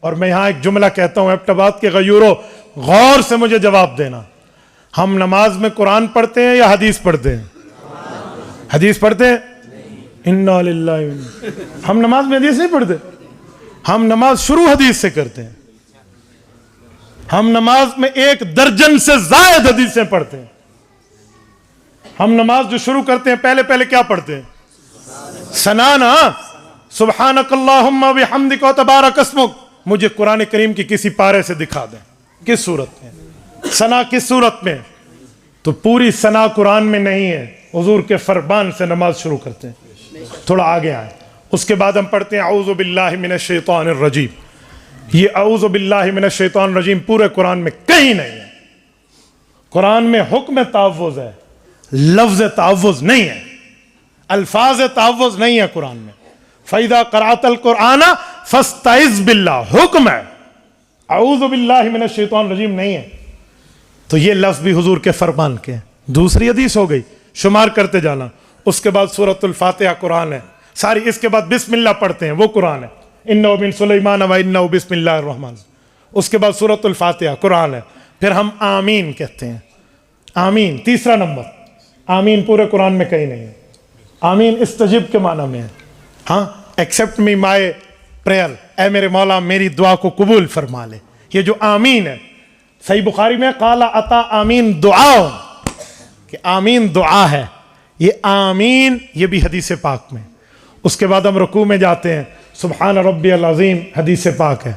اور میں یہاں ایک جملہ کہتا ہوں ایبٹ کے غیورو، غور سے مجھے جواب دینا، ہم نماز میں قرآن پڑھتے ہیں یا حدیث پڑھتے ہیں؟ حدیث پڑھتے ہیں؟ انا للہ، ہم نماز میں حدیث نہیں پڑھتے، ہم نماز شروع حدیث سے کرتے ہیں، ہم نماز میں 1 درجن سے زائد حدیثیں پڑھتے ہیں۔ ہم نماز جو شروع کرتے ہیں پہلے کیا پڑھتے ہیں؟ ثنا نا، سبحانک اللہم و بحمدک و تبارک اسمک۔ مجھے قرآن کریم کی کسی پارے سے دکھا دیں کس صورت میں ثنا، کس صورت میں؟ تو پوری ثنا قرآن میں نہیں ہے، حضور کے فرمان سے نماز شروع کرتے ہیں۔ تھوڑا آگے آئیں، اس کے بعد ہم پڑھتے ہیں اعوذ باللہ من الشیطان الرجیم۔ یہ اعوذ باللہ من الشیطان الرجیم پورے قرآن میں کہیں نہیں ہے۔ قرآن میں حکم تعوذ ہے، لفظ تعوذ نہیں ہے، الفاظ تعوذ نہیں ہے قرآن میں۔ فَإِذَا قَرَأْتَ الْقُرْآنَ فَاسْتَعِذْ بِاللَّهِ، حکم ہے، اعوذ باللہ من الشیطان الرجیم نہیں ہے۔ تو یہ لفظ بھی حضور کے فرمان کے ہیں۔ دوسری حدیث ہو گئی، شمار کرتے جانا۔ اس کے بعد سورۃ الفاتحہ قرآن ہے ساری، اس کے بعد بسم اللہ پڑھتے ہیں، وہ قرآن ہے، اِنَّهُ مِن سُلَيْمَانَ وَإِنَّهُ بسم اللہ الرحمن۔ اس کے بعد سورۃ الفاتحہ قرآن ہے۔ پھر ہم آمین کہتے ہیں، آمین تیسرا نمبر۔ آمین پورے قرآن میں کہیں نہیں ہے۔ آمین استجب کے معنی میں ہے، ہاں، ایکسپٹ می مائی پریئر، اے میرے مولا میری دعا کو قبول فرما لے۔ یہ جو آمین ہے، صحیح بخاری میں قال عطا آمین دعا، کہ آمین دعا ہے، یہ آمین یہ بھی حدیث پاک میں۔ اس کے بعد ہم رکوع میں جاتے ہیں، سبحان ربی العظیم حدیث پاک ہے،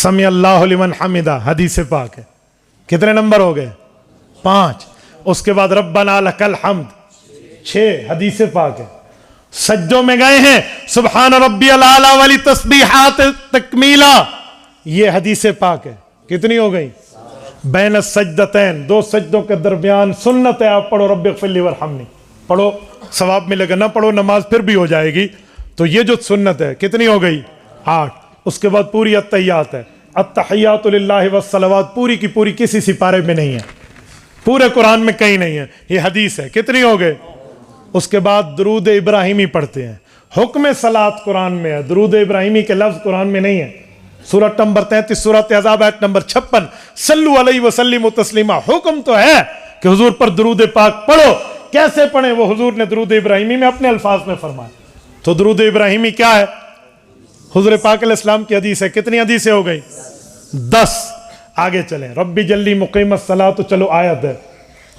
سمع اللہ لمن حمدہ حدیث پاک ہے۔ کتنے نمبر ہو گئے؟ 5۔ اس کے بعد ربنا لک الحمد 6 حدیث پاک ہے۔ سجدوں میں گئے ہیں، سبحان ربی العالی والی تسبیحات تکمیلا، یہ حدیث پاک ہے۔ کتنی ہو گئی؟ بین السجدتین، 2 سجدوں کے درمیان سنت ہے، آپ پڑھو رب اغفر لی وارحمنی، پڑھو ثواب ملے گا، نہ پڑھو نماز پھر بھی ہو جائے گی۔ تو یہ جو سنت ہے کتنی ہو گئی؟ 8۔ اس کے بعد پوری التحیات ہے، التحیات للہ والصلوات، پوری کی پوری کسی سپارے میں نہیں ہے، پورے قرآن میں کہیں نہیں ہے، یہ حدیث ہے۔ کتنی ہو گئے؟ اس کے بعد درود ابراہیمی پڑھتے ہیں، حکم صلاۃ قرآن میں ہے، درود ابراہیمی کے لفظ قرآن میں نہیں ہے۔ سورۃ نمبر 33 سورۃ احزاب آیت نمبر 56، صلو علیہ وسلم تسلیما، حکم تو ہے کہ حضور پر درود پاک پڑھو۔ کیسے پڑھیں؟ وہ حضور نے درود ابراہیمی میں اپنے الفاظ میں فرمایا۔ تو درود ابراہیمی کیا ہے؟ حضور پاک علیہ السلام کی حدیث ہے۔ کتنی حدیثیں ہو گئی؟ 10۔ آگے چلیں، ربی جلی مقیم الصلاۃ، تو چلو آیت ہے،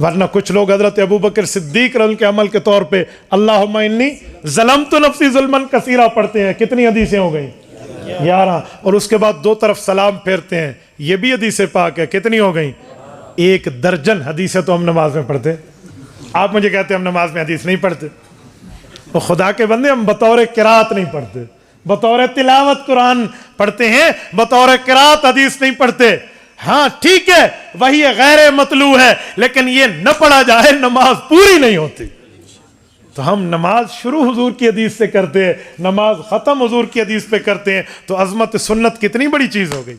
ورنہ کچھ لوگ حضرت ابوبکر صدیق رضی اللہ عنہ کے عمل کے طور پہ اللہم انی ظلمت نفسی ظلما کثیرا پڑھتے ہیں۔ کتنی حدیثیں ہو گئی؟ 11۔ اور اس کے بعد 2 طرف سلام پھیرتے ہیں، یہ بھی حدیث پاک ہے۔ کتنی ہو گئی؟ 1 درجن حدیثیں تو ہم نماز میں پڑھتے۔ آپ مجھے کہتے ہیں ہم نماز میں حدیث نہیں پڑھتے، تو خدا کے بندے ہم بطور قرات نہیں پڑھتے، بطور تلاوت قرآن پڑھتے ہیں، بطور قرات حدیث نہیں پڑھتے۔ ہاں ٹھیک ہے، وہی غیر مطلوع ہے، لیکن یہ نہ پڑھا جائے نماز پوری نہیں ہوتی۔ تو ہم نماز شروع حضور کی حدیث سے کرتے ہیں، نماز ختم حضور کی حدیث پہ کرتے ہیں، تو عظمت سنت کتنی بڑی چیز ہو گئی۔